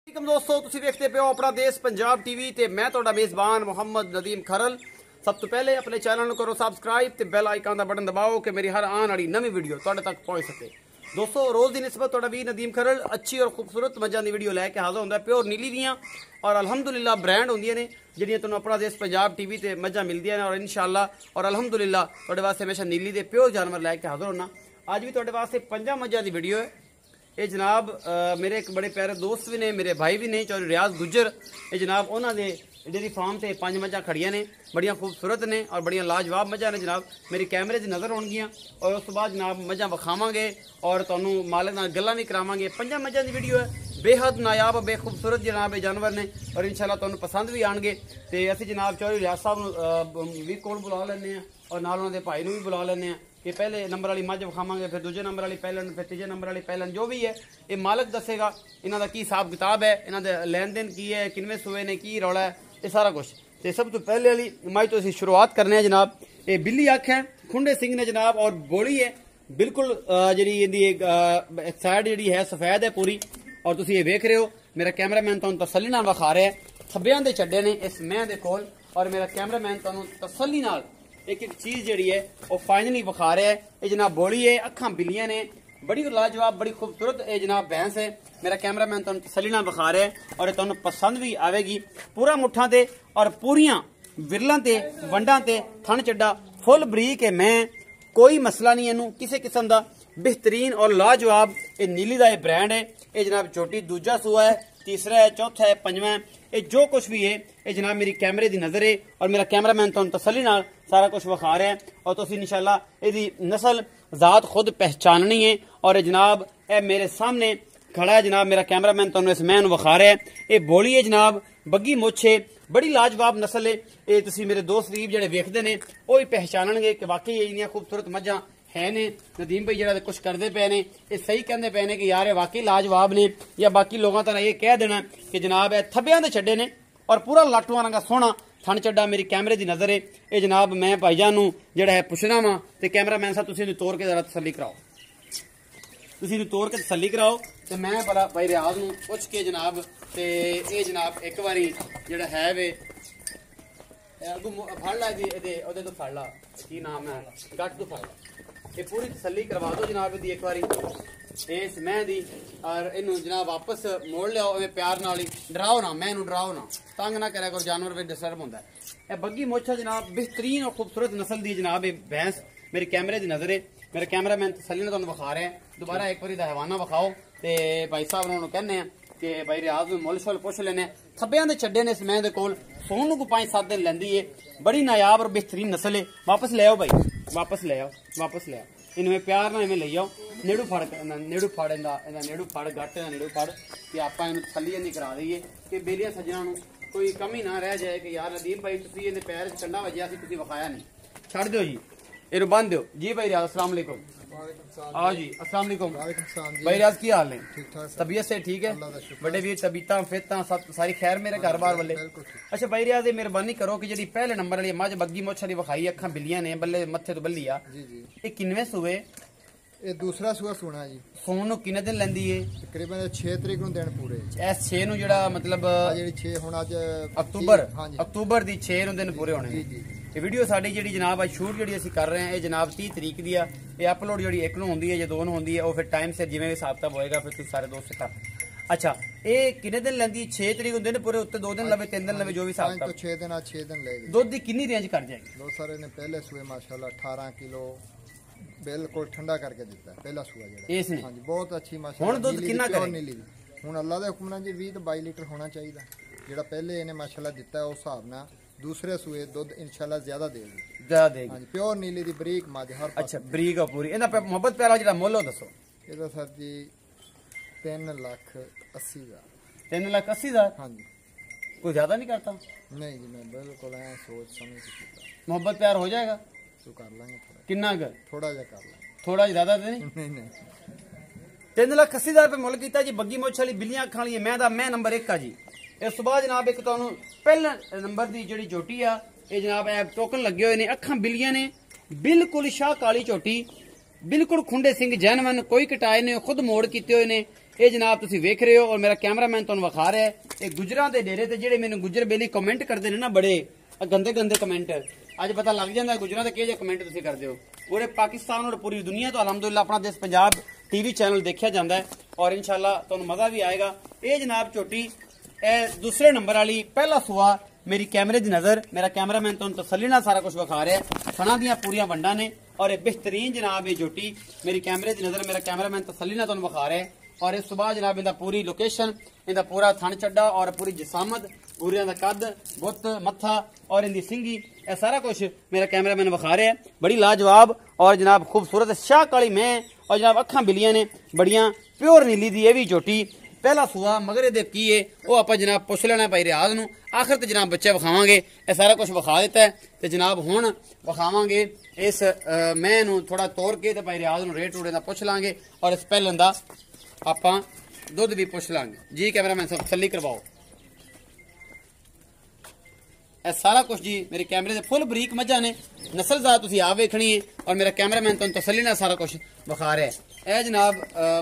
दोस्तों तुसीं देखते पे हो अपना देश पंजाब टीवी ते मैं तुहाडा मेज़बान मुहम्मद नदीम खरल। सब तो पहले अपने चैनल करो सबसक्राइब ते बेल आइकन का बटन दबाओ कि मेरी हर आने वाली नवी वीडियो तुहाडे तक पहुंच सके। दोस्तों रोज़ की निस्बत तुहाडा वीर नदीम खरल अच्छी और खूबसूरत मझां की वीडियो लैके हाज़र होंदा प्योर नीली दियां और अलहमदुलिल्लाह ब्रांड होंदियां ने जिहड़ियां तुहानूं अपना देश पंजाब टीवी ते मझां मिलदियां ने और इंशाअल्लाह और अलहमदुलिल्लाह तुहाडे वास्ते हमेशा नीली दे प्योर जानवर लैके हाज़र होना। अज भी तुहाडे वास्ते 5 मझां की वीडियो है। ये जनाब मेरे एक बड़े प्यारे दोस्त भी ने, मेरे भाई भी ने, चौधरी रियाज गुज्जर। ये जनाब उन्होंने डेयरी फार्म से 5 मझां खड़ियां ने, बड़ियां खूबसूरत ने और बड़ियां लाजवाब मझां ने जनाब। मेरे कैमरे 'च नज़र आउणगियां और उस तो बाद जनाब मझां विखावांगे और तुहानूं मालक नाल गल्लां भी करावांगे। 5 मझां की वीडियो है, बेहद नायाब बेखूबसूरत जनाब ये जानवर ने और इंशाअल्लाह तुहानूं पसंद भी आएंगे। तो असीं जनाब चौधरी रियाज साहब भी कोल बुला लैंदे हैं और नाल उन्हां दे भाई नूं भी बुला लैंदे हैं कि पहले नंबर वाली मझ विखावांगे, फिर दूजे नंबर वाली पहलन, फिर तीजे नंबर वाली पहलन। जो भी है ये मालक दसेगा इन्हां दा की हिसाब किताब है, इन्हां दे लेन देन की है, किनवें सूए ने, की रौला है, ये सारा कुछ। तो सब तो पहले वाली मझ तो असीं शुरुआत करने हैं जनाब। ये बिल्ली अख है, खुंडे सिंह ने जनाब और बोली है बिल्कुल जी एक साइड जी है सफेद है पूरी और तुसीं ये वेख रहे हो। मेरा कैमरामैन तुहानूं तसल्ली नाल विखा रहा है, थब्बियां दे चड्डे ने इस मैं दे कोल और मेरा कैमरामैन तुहानूं तसल्ली नाल एक एक चीज़ जी है वह फाइनली विखा रहा है। ये जनाब बोली है, अखां बिल्लियां ने, बड़ी लाजवाब बड़ी खूबसूरत ये जनाब भैंस है। मेरा कैमरामैन तुहानूं तसल्ली नाल विखा रहा है और तुहानूं पसंद भी आवेगी। पूरा मुठा ते और पूरियां विरलां ते वंडां ते थन चड्डा फुल बरीक है। मैं कोई मसला नहीं इनू किसी किस्म का, बेहतरीन और लाजवाब ये नीली का ब्रांड है। ये जनाब चोटी दूजा सूआ है, तीसरा है, चौथा है, पंजवां है। ये जो कुछ भी है ये जनाब मेरी कैमरे की नज़र है और मेरा कैमरामैन तुहानूं तसल्ली नाल सारा कुछ विखा रहा है और तुसीं इंशाअल्लाह इसकी नस्ल ज़ात खुद पहचाननी है। और ये जनाब ए मेरे सामने खड़ा है जनाब, मेरा कैमरामैन तुहानूं इस मैन विखा रहा है। ये बोली है जनाब, बग्गी मुछ है, बड़ी लाजवाब नस्ल है। ये तुसीं मेरे दोस्त रीब जिहड़े वेखदे ने वो ही पहचानणगे कि वाकई इन्नियां खूबसूरत मझां है ने। नदीम भाई जरा कुछ करते पे ने, ये सही कहते पे ने कि यार ये वाकई लाजवाब ने, या बाकी लोगों तरह ये कह देना कि जनाब ये थब्बियां दे छड्डे ने और पूरा लाटूआं रंगा सोहना थन चड्डा मेरी कैमरे की नज़र है। ये जनाब मैं भाईजान नूं जिहड़ा है पुछना वा ते कैमरामैन साहब तुसीं तोड़ के जरा तसल्ली कराओ, तुसीं तोड़ के तसल्ली कराओ ते मैं भला भाई रियाज नूं पुछ के जनाब ते ये जनाब एक बारी जिहड़ा है वे अगू फड़ ला जी ओहदे तो फड़ ला, की नाम है, गट तो फड़ ला, ये पूरी तसल्ली करवा दो जनाब दी एक बारी इस मैं दी और इनू जनाब वापस मोड़ लियाओ इवें प्यार नाल ही। डराओ ना, मैं इनू डराओ ना, तंग ना करा करो, जानवर भी डिस्टर्ब होंदा है। यह बग्गी मोछा जनाब बेहतरीन और खूबसूरत नस्ल दी जनाब ये भैंस मेरी कैमरे की नज़र है। मेरा कैमरामैन तसल्ली नाल तुहानूं विखा रहा है। दोबारा एक बारी हवाना विखाओ ते भाई साहब उन्होंने कहने हैं कि भाई रियाज में मुल शुल पुछ लेने। थब्बियां दे चड्डे ने इस मैं दे कोल, सोन को 5-7 दिन लैंदी है, बड़ी नायाब और बेहतरीन नस्ल है। वापस ले आओ भाई, वापस ले आओ, वापस ले आओ, इनमें प्यार ना इवें ले आओ। नेड़ू फड़ नेड़ू फड़ इंदा नेड़ू फड़ गट नेड़ू फड़ कि आप तसल्ली इन्नी करा दईए कि बेलिया सज्जना कोई कमी ना रह जाए कि यार नदीम भाई तुसीं इहदे पैर च कंडा वजया सी तुसीं विखाया नहीं, छड़ दो जी, इहनू बंद दो जी। भाई रियाज अस्सलाम वालेकुम। आओ जी, अस्सलाम वालेकुम भाई रियाज, की हाल है? तबीयत से ठीक है? बड़े वीर तबीयतां फिरतां सब सारी खैर मेरे घर बार वाले? अच्छा भाई रियाज ये मेहरबानी करो कि जी पहले नंबर वाली मझ बग्गी मुछ वाली विखाई, अखां बिल्लियां ने, बल्ले मत्थे तो बल्ली आ, ये किनवें सूए? ये दूसरा सूआ सोना जी। सोन किन्ने दिन लैंदी है? तकरीबन 6 तरीक नूं दिन पूरे। इस 6 नूं जेड़ा मतलब जेड़ी 6 हुण अज अक्तूबर दी 6 नूं दिन पूरे होने। ये वीडियो साडी जेड़ी जनाब आज शूट जेड़ी असीं कर रहे हैं ये जनाब 30 तरीक दी आ। ये अपलोड जेड़ी 1 नूं होंदी है या 2 नूं होंदी है, वो फिर टाइम से जिवें हिसाब किताब होएगा फिर तुसीं सारे दोस्त कर। अच्छा ये किन्ने दिन लैंदी? 6 तरीक नूं दिन पूरे, उत्ते 2 दिन लवे 3 दिन लवे, जो भी हिसाब किताब। 6 दिन लेगी। दुध दी कितनी रेंज कर जाएगी? दो सारे ने पहले सूए माशाल्लाह 18 किलो बिल्कुल ठंडा करके दिता है पहला सूआ जेड़ा इसने। हां जी बहुत अच्छी माशाल्लाह। हुण दुध कितना करे? हुण अल्लाह दे हुक्म नाल जी 20 22 लीटर होना चाहिए जेड़ा पहले इन्हें माशाल्लाह दिता है, उस हिसाब नाल दूसरे सूए दुध इंशाल्लाह ज्यादा देगी, ज्यादा देगी। हां जी प्योर नीली दी बरीक मां दे हर। अच्छा बरीक और पूरी। इना पे मोहब्बत प्यारा जेड़ा मुੱਲ हो दसो। ਇਹਦਾ सर जी 3,80,000। 3,80,000? हां जी। कोई ज्यादा नहीं करता? नहीं जी मैं बिल्कुल ऐ सोच समझ के कीता। मोहब्बत प्यार हो जाएगा तो कर लेंगे थोड़ा। किन्ना कर? थोड़ा जा कर लेंगे, थोड़ा ज्यादा तो नहीं? नहीं नहीं। 3,80,000 रुपये मुੱਲ ਕੀਤਾ जी बग्गी मुछ वाली बिल्लियां अखां वाली मैं दा मैं नंबर 1 आ जी। इस तो बाद जनाब एक तुहानूं पहला नंबर दी जेड़ी झोटी आ ये जनाब ऐ टोकन लगे हुए ने, अखां बिल्लियां ने, बिल्कुल शाह काली झोटी, बिल्कुल खुंडे सिंह जैनवन, कोई कटाए ने खुद मोड़ किते हुए ने। ਇਹ ਜਨਾਬ ਤੁਸੀਂ ਵੇਖ ਰਹੇ ਹੋ ਔਰ ਮੇਰਾ ਕੈਮਰਾਮੈਨ ਤੁਹਾਨੂੰ ਵਿਖਾ ਰਿਹਾ ਹੈ ਇਹ ਗੁਜਰਾਂ ਦੇ ਡੇਰੇ ਤੇ ਜਿਹੜੇ ਮੈਨੂੰ ਗੁਜਰ ਬੇਲੀ ਕਮੈਂਟ ਕਰਦੇ ਨੇ ਨਾ ਬੜੇ ਗੰਦੇ ਗੰਦੇ ਕਮੈਂਟ ਅੱਜ ਪਤਾ ਲੱਗ ਜਾਂਦਾ ਗੁਜਰਾਂ ਦੇ ਕਿਹੋ ਜਿਹੇ ਕਮੈਂਟ ਤੁਸੀਂ ਕਰਦੇ ਹੋ ਪੂਰੇ ਪਾਕਿਸਤਾਨ ਔਰ ਪੂਰੀ ਦੁਨੀਆ ਤੋਂ ਅਲਹਮਦੁਲਿਲਾ ਆਪਣਾ ਦੇਸ਼ ਪੰਜਾਬ ਟੀਵੀ ਚੈਨਲ ਦੇਖਿਆ ਜਾਂਦਾ ਹੈ ਔਰ ਇਨਸ਼ਾਅੱਲਾ ਤੁਹਾਨੂੰ ਮਜ਼ਾ ਵੀ ਆਏਗਾ ਇਹ ਜਨਾਬ ਝੋਟੀ ਇਹ ਦੂਸਰੇ ਨੰਬਰ ਵਾਲੀ ਪਹਿਲਾ ਸੂਆ ਮੇਰੀ ਕੈਮਰੇ ਦੀ ਨਜ਼ਰ ਮੇਰਾ ਕੈਮਰਾਮੈਨ ਤੁਹਾਨੂੰ ਤਸੱਲੀ ਨਾਲ ਸਾਰਾ ਕੁਝ ਵਿਖਾ ਰਿਹਾ ਥਣਾ ਦੀਆਂ ਪੂਰੀਆਂ ਵੰਡਾਂ ਨੇ और एक बेहतरीन जनाब ये जोटी मेरी कैमरे की नज़र मेरा कैमरामैन तसल्ली ना तुहानू विखा रहा है और इस सुबह जनाब इनका पूरी लोकेशन इनका पूरा थन चड्डा और पूरी जिसामत पूरिया का कद बुत मत्था और इनकी सिंगी यह सारा कुछ मेरा कैमरामैन विखा रहा है बड़ी लाजवाब और जनाब खूबसूरत शाह काली मैं और जनाब अखा बिलियां ने बड़िया प्योर नीली दी यह भी जोटी पहला सूआ मगर ये की है वो आप जनाब पुछ लेना भाई रियाज नूं आखिर तो जनाब बच्चे विखावांगे यह सारा कुछ विखा दिता है तो जनाब हुण विखावांगे इस मैं नूं थोड़ा तोड़ के तो भाई रियाज नूं रेट रूट दा पुछ लांगे और इस पहलन दा आपां दुध भी पुछ लांगे जी कैमरामैन साहब तसल्ली करवाओ यह सारा कुछ जी मेरे कैमरे से फुल बरीक मझां ने नस्लजात तुसीं आप वेखनी है और मेरा कैमरामैन तुहानूं तसल्ली नाल सारा कुछ विखा रहा है यह जनाब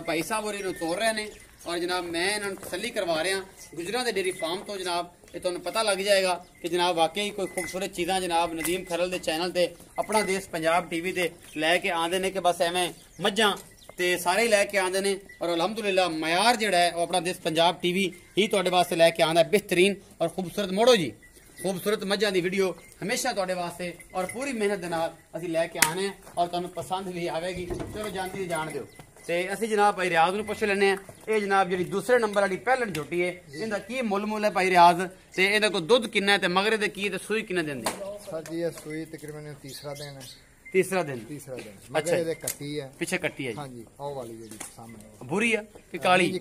भाई साहब होरी नूं तोड़ रहे ने और जनाब मैं इन्होंने तसल्ली करवा रहा गुजरां दे डेयरी फार्म तो जनाब ये तुहानूं पता लग जाएगा कि जनाब वाकई कोई खूबसूरत चीज़ां जनाब नदीम खरल दे चैनल ते अपना देश पंजाब टीवी ते लैके आंदे ने कि बस एवें मझां ते सारे ही लैके आंदे ने और अलहमदुलिल्लाह मयार जिहड़ा है वो अपना देश पंजाब टीवी ही तुहाडे वास्ते लैके आंदा है बेहतरीन और खूबसूरत मोड़ो जी खूबसूरत मझां दी वीडियो हमेशा तुहाडे वास्ते और पूरी मेहनत दे नाल असीं लैके आने और तुहानूं पसंद भी आवेगी चलो जानती जान दिओ ते असीं जनाब भाई रियाज नूं पुछ लैने ये जनाब जी दूसरे नंबर वाली पहलन झोटी है इनका की मुल है भाई रियाज ते इहदा कोई दुध किन्ना है ते मगरे दे की ते सूई किन्ना दिंदी सर जी ये सूई तकरीबन तीसरा दिन है तीसरा दिन मगर ये कट्टी है पीछे कट्टी है हां जी ओ वाली जी सामने भूरी है कि काली जी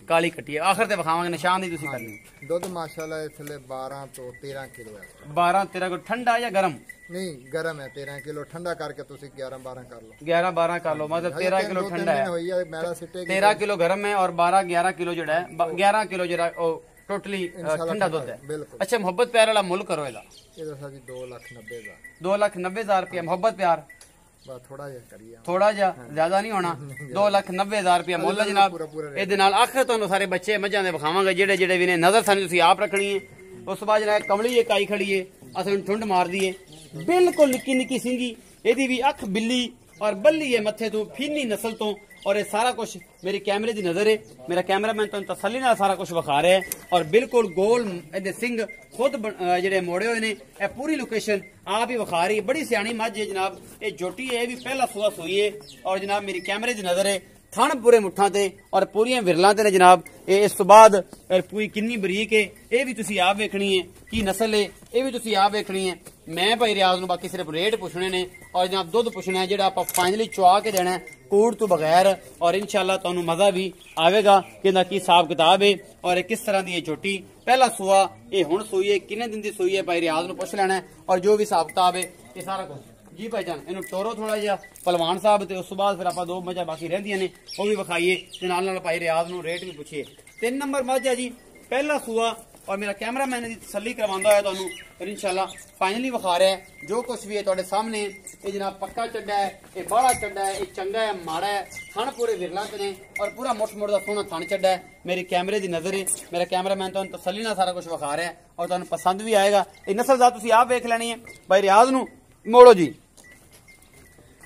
काली कट्टी है आखिर ते विखावांगे निशान दी तुसीं करनी दुध माशाल्लाह इसले 12 तो 13 किलो है 12 13 को ठंडा या गरम नहीं गरम है 13 किलो ठंडा करके तुसी 11 12 कर लो 11 12 कर लो मतलब 13 किलो ठंडा है मेरा सिटे 13 किलो गरम है और 12 11 किलो जोड़ा है 11 किलो जोड़ा टोटली ठंडा दूध है अच्छा मोहब्बत प्यार वाला मुल करो इहदा ਇਹਦਾ ਸਾਡੀ 2,90,000 2,90,000 रुपया मोहब्बत प्यार ਬਸ ਥੋੜਾ ਜਿਹਾ ਕਰੀਏ ਥੋੜਾ ਜਿਹਾ ਜ਼ਿਆਦਾ ਨਹੀਂ ਹੋਣਾ 2,90,000 ਰੁਪਇਆ ਮੁੱਲ ਹੈ ਜਨਾਬ ਇਹਦੇ ਨਾਲ ਆਖਰ ਤੁਹਾਨੂੰ ਸਾਰੇ ਬੱਚੇ ਮੱਝਾਂ ਦੇ ਵਿਖਾਵਾਂਗੇ ਜਿਹੜੇ ਜਿਹੜੇ ਵੀ ਨੇ ਨਜ਼ਰ ਸਾਨੂੰ ਤੁਸੀਂ ਆਪ ਰੱਖਣੀ ਹੈ ਉਸ ਤੋਂ ਬਾਅਦ ਜਨਾਬ ਕਮਲੀ ਇੱਕ ਆਈ ਖੜੀ ਹੈ ਅਸੀਂ ਠੁੰਡ ਮਾਰਦੀ ਹੈ ਬਿਲਕੁਲ ਨਿੱਕੀ ਨਿੱਕੀ ਸਿੰਗੀ ਇਹਦੀ ਵੀ ਅੱਖ ਬਿੱਲੀ और बल्ली है मथे तो फीनी नस्ल तो और ये सारा कुछ मेरी कैमरे की नजर है मेरा कैमरामैन तो तसल्ली नाल सारा कुछ विखा रहा है और बिल्कुल गोल इहदे सिंह खुद जेडे मोड़े हुए ने यह पूरी लोकेशन आप ही विखा रही है बड़ी सियाणी मझ है जनाब ये जोटी है भी पहला सुआ सोई है और जनाब मेरी कैमरे की नजर है थन पूरे मुठा ते और पूरियां विरलां ते ने जनाब इस तो बाद पूरी किन्नी बरीक है ये भी तुसीं आप वेखनी है की नस्ल है ये भी तुसीं आप वेखनी है मैं भाई रियाज नूं बाकी सिर्फ रेट पुछने ने और जनाब दुध पुछना है जिहड़ा आपां फाइनली चुआ के देना है कूड़ तो बगैर और इंशाअल्लाह तुहानूं मजा भी आवेगा कि इहदा की हिसाब किताब है और किस तरह दी जोटी पहला सुआ ये हुण सूई है किन्ने दिन दी सूई है भाई रियाज नूं पुछ लेना है और जो भी हिसाब किताब है ये सारा कुछ जी भाईजान इन्हू टोरो थोड़ा जिहा पहलवान साहब ते उस तो बाद फिर आपां दो मझां बाकी रहिंदियां ने वो भी विखाईए ते नाल नाल भाई रियाज नूं रेट भी पुछिए 3 नंबर मझ है जी पहला सुआ और मेरा कैमरामैन दी तसल्ली करवांदा है तुहानूं फिर इंशाअल्लाह फाइनली विखा रहा है जो कुछ भी है तुहाडे सामने ये जनाब पक्का चड्डा है ये बाड़ा चड्डा है ये चंगा है माड़ा है थन पूरे विरला ने और पूरा मुठ मुड़ दा सोहना थन चड्डा है मेरी कैमरे दी नजर है मेरा कैमरामैन तुहानूं तसल्ली नाल सारा कुछ विखा रहा है और तुहानूं पसंद भी आएगा ये नस्ल दा तुसीं आप वेख लैनी है भाई रियाज नूं मोड़ो जी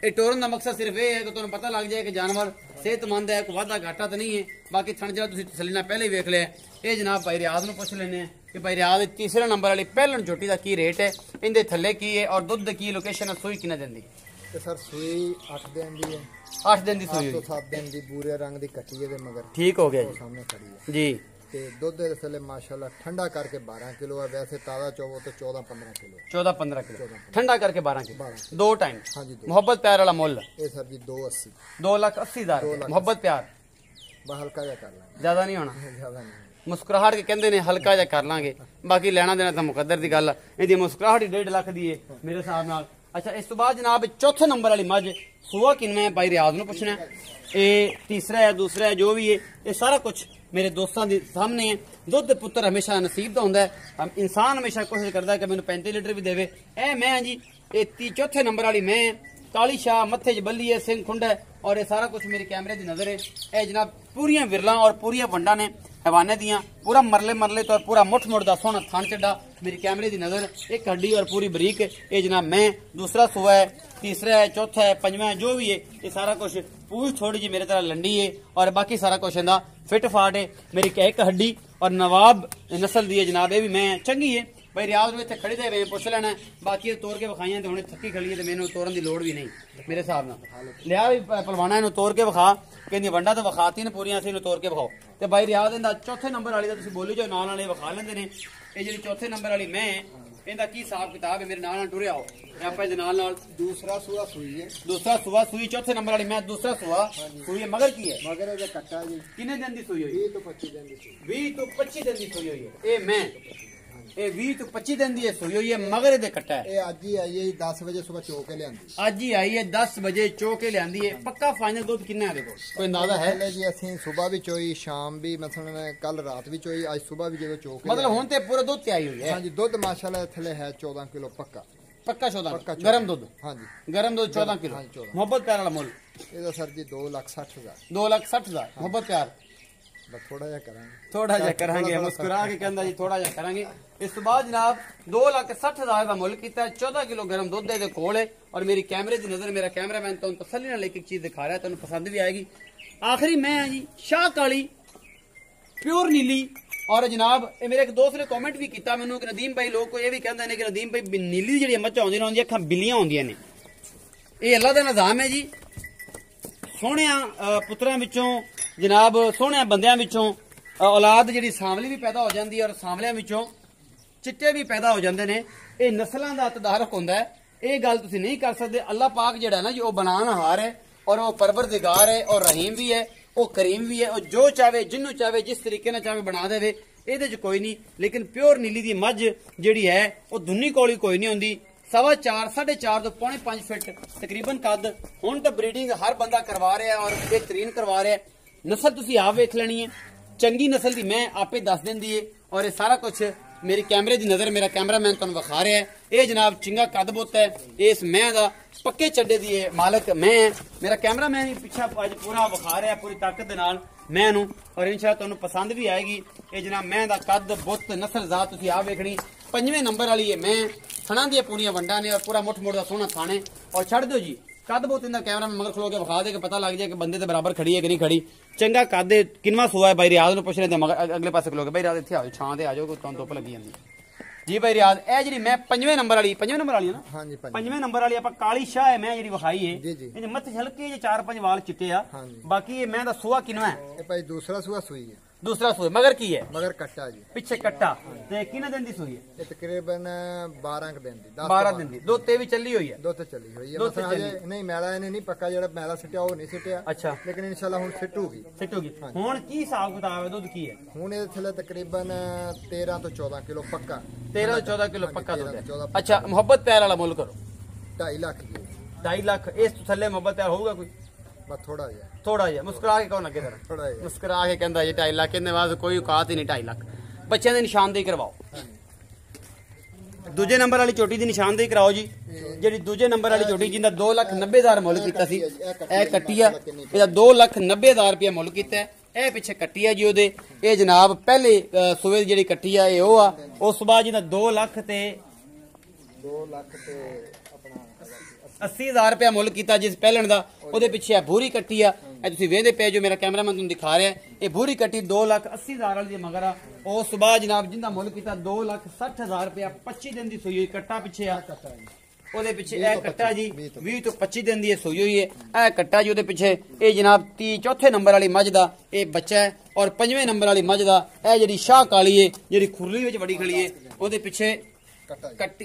ये टोरन का मकसद सिर्फ ये है कि तुहानूं पता लग जाए कि जानवर सेहतमंद है कोई वाधा घाटा तो नहीं है बाकी थन जरा तुसीं तसल्ली नाल पहले ही वेख लिया ये जनाब भाई रियाज नूं पुछ लेने कि भाई रियाज तीसरे नंबर वाली पहलन झोटी का की रेट है इनके थल्ले की है और दुध की लोकेशन सूई किन्ने दिंदी ते सर सूई 8 दिन दी है 8 दिन दी सूई 7 दिन दी पूरे रंग दी कटी है मगर ठीक हो गया जी सामने खड़ी है जी ते दुध इस वेले माशाल्लाह ठंडा करके 12 किलो है वैसे ताजा चोवो तो 14 15 किलो 14 15 किलो ठंडा करके 12 किलो 12 दो टाइम हाँ जी मोहब्बत प्यार वाला मुल ये सर जी 280 2,80,000 मोहब्बत प्यार बस हल्का जा कर लेंगे ज्यादा नहीं होना ज्यादा नहीं मुस्कुराहट के कहते ने हल्का जा कर लांगे बाकी लेना देना तो मुकद्दर दी गल है मुस्कुराहट ही 1.5 लाख दी है मेरे हिसाब नाल अच्छा इस तो बाद जनाब चौथे नंबर वाली मझ सूआ किन्ना है भाई रियाज नूं पुछना है ये तीसरा है दूसरा है जो भी है ये सारा कुछ मेरे दोस्तों के सामने है दुध पुत्र हमेशा नसीब का होंदा है इंसान हमेशा कोशिश करता है कि मैंने 35 लीटर भी देवे ए मैं जी ये चौथे नंबर वाली मैं काली शाह मत्थे च बल्ली है, सिंह खुंड है और ये सारा कुछ मेरे कैमरे की नजर है। ये जनाब पूरियां विरला और पूरियां वंडा ने हवाने दियां, पूरा मरले मरले तो पूरा मुठ मुठ दा सोहना थान चड्डा मेरी कैमरे की नजर, एक हड्डी और पूरी बरीक। ये जनाब मैं दूसरा सुआ है, तीसरा है, चौथा है, पंजवा है, जो भी है ये सारा कुछ पूछ थोड़ी जी मेरे तरह लंडी है और बाकी सारा कुछ इंदा फिट फाट है। मेरी एक हड्डी और नवाब नस्ल दी है जनाब, ये भी मैं चंगी है भाई। रियाज में इतने खड़ी दे वे पुछ लेना, बाकी तोड़ के विखाइया तो हूँ थकी खड़ी है तो मैंने तोड़न की लोड़ भी नहीं मेरे हिसाब न लिया भी पलवाना इन्हों तोड़ के विखा कहती वंडा तो विखाती ने पूरी असं तोड़ के विखाओ। तो भाई रियाज इंदा चौथे नंबर वाली तो बोली जो नाल वाले विखा लेंगे ने। ये जी चौथे नंबर वाली मैं इनका की हिसाब किताब है, मेरे नाल टुरे आओ आप दूसरा सूआ सुई है, दूसरा सुआ सुई चौथे नंबर वाली मैं दूसरा सुआ सुई है। मगर की है मगर ये कट्टा जी किन्ने दिन की सुई हुई? 20 तो 25 दिन की 20 तो 25 दिन की सुई हुई है। ये मैं ये 20 तो 25 दिन की सुई हुई है, मगर ये कट्टा है। ये आज ही आई है 10 बजे सुबह चो के लियांदी, आज ही आई है 10 बजे चो के लियांदी है। पक्का फाइनल दुध कितना है देखो कोई अंदाजा है? पहले जी असि सुबह भी चोई, शाम भी, मतलब कल रात भी चोई, आज सुबह भी जो चो के मतलब हुन ते पूरा दुध ते आई हुई है। हाँ जी दुध माशाल्लाह थले है 14 किलो पक्का, पक्का 14 गरम दुध। हाँ जी गरम दुध 14 किलो। हाँ जी, 14। मोहब्बत प्यार वाला मुल ਇਹਦਾ सर जी 2,60,000 2,60,000 मोहब्बत प्यार बस थोड़ा जा करांगे, थोड़ा जा करांगे मुस्कुरा के कहंदा जी थोड़ा जा करांगे। इस तो बाद जनाब 2,60,000 का मुल कीता है, 14 किलो गरम दुध दे कोल है और मेरी कैमरे की नजर, मेरा कैमरामैन तो तसल्ली नाल एक चीज दिखा रहा है, तुहानू पसंद भी आएगी। आखिरी मैं है जी शाह काली प्योर नीली। और जनाब ये मेरे एक दोस्त ने कमेंट भी किया मैनू कि नदीम भाई लोग को ये भी कहते हैं कि नदीम भाई नीली दी जिहड़ियां मच्छां होंदियां ने अखां बिल्लियां होंदियां ने। ये अल्लाह दा निज़ाम है जी, सोहणे पुत्रां विचों जनाब सोहणे बंदियां विचों औलाद जिहड़ी सांवली भी पैदा हो जाती है और सांवलियां विचों चिट्टे भी पैदा हो जाते हैं। ये नस्लों का तदारक होंदा है, ये गल तुसीं नहीं कर सकते। अल्लाह पाक जिहड़ा है ना जी वो बनानहार है और वो परवरदिगार है और रहीम भी है, वो करीम भी है और जो चाहे जिन्हों चाहे जिस तरीके नाल चाहे बना देवे, ਇਹਦੇ ਚ कोई नहीं। लेकिन प्योर नीली दी मझ जिहड़ी है वो दुन्नी कोली कोई नहीं होंदी। 4.25 4.5 तो 5.5 फीट तकरीबन कद। हुण तो ब्रीडिंग हर बंदा करवा रहा है और बेहतरीन करवा रहा है। नस्ल तुसीं आप वेख लेनी है, चंगी नस्ल दी मैं आपे दस दिंदी है और ये सारा कुछ मेरी कैमरे की नजर, मेरा कैमरामैन तुहानू विखा रहा है। ये जनाब चिंगा कद बुत है, इस मैं दा पक्के चड्डे दी है मालक मैं, मेरा कैमरामैन ही पिछा अज पूरा विखा रहा है पूरी ताकत दे नाल मैं नू, और इंशाअल्लाह तुहानू पसंद भी आएगी। ये जनाब मैं दा कद बुत नस्ल जात तुसीं आप वेखनी। 5वें नंबर वाली है मैं, थणा दी पूरियां वंडा ने और पूरा मुठ मुठ दा सोहना थाने। और छड़ दो जी कद बहुत इंदा कैमरा में मगर खलो के विखा दे के पता लग जाए कि बंदे के बराबर खड़ी है कि नहीं खड़ी। चंगा कद किनवा सुआ है भाई रियाज नूं पुछ रहे मगर अगले पासे खलो के भाई रियाज इत्थे आओ छां ते आ जाओ, तुहानू धुप्प लगी जांदी जी भाई रियाज। ए जी मैं 5वें नंबर वाली, 5वें नंबर वाली है ना? हाँ जी 5वें नंबर वाली आपां काली शाह है मैं जी विखाई है। जी जी ये मत्थे हल्के जे 4-5 वाल चिट्टे आ। हाँ जी। बाकी ये मैं दा सुआ किनवा है? ये भाई दूसरा सूआ सुई है, दूसरा सुआ मगर की है? मगर कट्टा जी पिछे कट्टा ते किने दिन दी सुई है? ये तकरीबन 12 दिन दी, 12 दिन दी। दो ते भी चली हुई है, दो तो चली हुई है। दो ते मतलब चली। अजे नहीं मैला इन्हें नहीं पक्का, जेड़ा मैला सिटिया वो नहीं सिटिया, अच्छा लेकिन इंशाल्लाह हुन सिटूगी सिटूगी। हुण की हिसाब किताब है दुध की है? हुन ये थले तकरीबन 13 तो 14 किलो पक्का, 13 14 किलो पक्का दुध 13 14 है। अच्छा मोहब्बत प्यार वाला मुल करो 2.5 लाख की, 2.5 लाख। इस तो थल्ले मोहब्बत प्यार होगा कोई? बस थोड़ा जा थोड़ा जिहा मुस्कुरा के कौन अगे जरा थोड़ा जा। मुस्कुरा के कहंदा जी 2.5 लाख इन्ने वास्ते कोई औकात ही नहीं। 2.5 लाख बच्चों की निशानदेही करवाओ। दूजे नंबर वाली झोटी की निशानदेही कराओ जी। जी दूजे नंबर वाली झोटी जिंदा 2,90,000 मुल किया सी, ए कट्टी आ, ਇਹਦਾ 2,90,000 रुपया मुल किया। ਇਹ ਪਿੱਛੇ ਕੱਟੀ ਆ ਜੀ ਉਹਦੇ। ਇਹ ਜਨਾਬ ਪਹਿਲੇ ਸੂਏ ਦੀ ਜਿਹੜੀ ਕੱਟੀ ਆ ਇਹ ਉਹ ਆ। ਉਸ ਤੋਂ ਬਾਅਦ ਜਿਹਦਾ 2 ਲੱਖ ਤੇ 2 ਲੱਖ ਤੇ ਆਪਣਾ 80,000 रुपया मुल किया जिस पहलन का। ਉਹਦੇ ਪਿੱਛੇ ਆ भूरी ਕੱਟੀ ਆ, ਇਹ ਤੁਸੀਂ ਵੇਖਦੇ ਪਏ ਜੋ ਮੇਰਾ कैमरामैन ਤੁਹਾਨੂੰ दिखा रहा है। ਇਹ भूरी ਕੱਟੀ 2,80,000 ਵਾਲੀ ਦੀ मगर आ। ਉਸ ਤੋਂ ਬਾਅਦ जनाब जिंदा मुल किया 2,60,000 रुपया 25 दिन की सूई हुई कट्टा पिछे आ। ਉਹਦੇ ਪਿੱਛੇ ਇਹ ਕੱਟਾ ਜੀ 20 ਤੋਂ 25 ਦਿਨ ਦੀ ਸੂਈ ਹੋਈ ਹੈ। ਇਹ ਕੱਟਾ ਜੀ ਉਹਦੇ ਪਿੱਛੇ ਇਹ ਜਨਾਬ 34 ਨੰਬਰ ਵਾਲੀ ਮੱਝ ਦਾ ਇਹ ਬੱਚਾ ਹੈ ਔਰ 5ਵੇਂ ਨੰਬਰ ਵਾਲੀ ਮੱਝ ਦਾ ਇਹ ਜਿਹੜੀ ਸ਼ਾਹ ਕਾਲੀ ਹੈ ਜਿਹੜੀ ਖੁਰਲੀ ਵਿੱਚ ਬੜੀ ਖੜੀ ਹੈ ਉਹਦੇ ਪਿੱਛੇ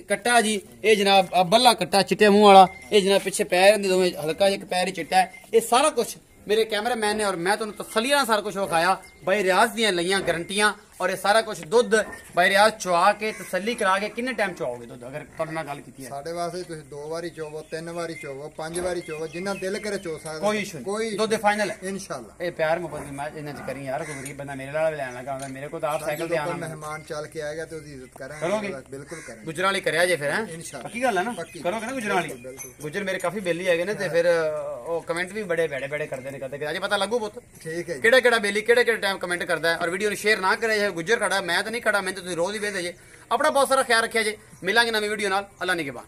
ਕੱਟਾ ਜੀ। ਇਹ ਜਨਾਬ ਬੱਲਾ ਕੱਟਾ ਚਿੱਟੇ ਮੂੰਹ ਵਾਲਾ। ਇਹ ਜਨਾਬ ਪਿੱਛੇ ਪੈਰ ਦੇ ਦੋਵੇਂ ਹਲਕਾ ਜਿਹਾ ਪੈਰ ਹੀ ਚਿੱਟਾ ਹੈ। ਇਹ ਸਾਰਾ ਕੁਝ मेरे कैमरामैन ने और मैं तुहानू तसल्ली नाल सारा कुछ विखाया। भाई रियाज दियां लईयां गारंटियां ਔਰ ਇਹ ਸਾਰਾ ਕੁਝ ਦੁੱਧ ਬਾਈ ਰਿਆਜ਼ ਚੁਆ ਕੇ ਤਸੱਲੀ ਕਰਾ ਕੇ ਕਿੰਨੇ ਟਾਈਮ ਚੁਆਓਗੇ ਦੁੱਧ ਅਗਰ ਤੁਹਾਡੇ ਨਾਲ ਗੱਲ ਕੀਤੀ ਹੈ? ਸਾਡੇ ਵਾਸਤੇ ਤੁਸੀਂ 2 ਵਾਰੀ ਚੋਵੋ, 3 ਵਾਰੀ ਚੋਵੋ, 5 ਵਾਰੀ ਚੋਵੋ, ਜਿੰਨਾ ਦਿਲ ਕਰੇ ਚੋ ਸਕਦੇ। ਕੋਈ ਇਸ਼ੂ ਨਹੀਂ, ਦੁੱਧ ਫਾਈਨਲ ਹੈ ਇਨਸ਼ਾਅੱਲਾ। ਇਹ ਪਿਆਰ ਮੁਹੱਬਤ ਮੈਂ ਇਹਨਾਂ ਚ ਕਰੀ ਯਾਰ, ਕੋਈ ਗਰੀਬ ਬੰਦਾ ਮੇਰੇ ਨਾਲ ਵੀ ਲੈਣ ਲੱਗਾ ਹੁੰਦਾ, ਮੇਰੇ ਕੋਲ ਤਾਂ ਆਪ ਸਾਈਕਲ ਤੇ ਆਣਾ। ਮਹਿਮਾਨ ਚੱਲ ਕੇ ਆਏਗਾ ਤੇ ਉਹਦੀ ਇੱਜ਼ਤ ਕਰੋਗੇ? ਕਰਾਂਗੇ, ਬਿਲਕੁਲ ਕਰਾਂਗੇ। ਗੁਜਰਾਂ ਵਾਲੀ ਕਰਿਆ ਜੇ ਫਿਰ ਹੈ ਇਨਸ਼ਾਅੱਲਾ। ਪੱਕੀ ਗੱਲ ਹੈ ਨਾ, ਕਰੋਗੇ ਨਾ ਗੁਜਰਾਂ ਵਾਲੀ? ਗੁਜਰ ਮੇਰੇ ਕਾਫੀ ਬੇਲੀ ਹੈਗੇ ਨੇ ਤੇ ਫਿਰ ਉਹ ਕਮੈਂਟ ਵੀ ਬੜੇ ਬੜੇ ਕਰਦੇ ਨੇ, ਕਦੇ ਅਜੇ ਪਤਾ ਲੱਗੂ ਪੁੱਤ ਠੀਕ ਹੈ। ਕਿਹੜਾ ਕਿਹੜਾ ਬੇਲੀ ਕਿਹੜੇ ਕਿਹੜੇ ਟਾਈਮ ਕਮੈਂਟ ਕਰਦਾ ਹੈ। ਔਰ ਵੀਡੀਓ ਨੂੰ ਸ਼ੇਅਰ ਨਾ ਕਰੇ ਜੇ ਗੁਜਰ ਖੜਾ, ਮੈਂ ਤਾਂ ਨਹੀਂ ਖੜਾ, ਮੈਂ ਤਾਂ ਤੁਸੀਂ ਰੋਜ਼ ਹੀ ਵੇਖਦੇ ਜੇ। ਆਪਣਾ ਬਹੁਤ ਸਾਰਾ ਖਿਆਲ ਰੱਖਿਆ ਜੇ। ਮਿਲਾਂਗੇ ਨਵੀਂ ਵੀਡੀਓ ਨਾਲ। ਅੱਲਾ ਨਿਗਹਿਬਾਨ।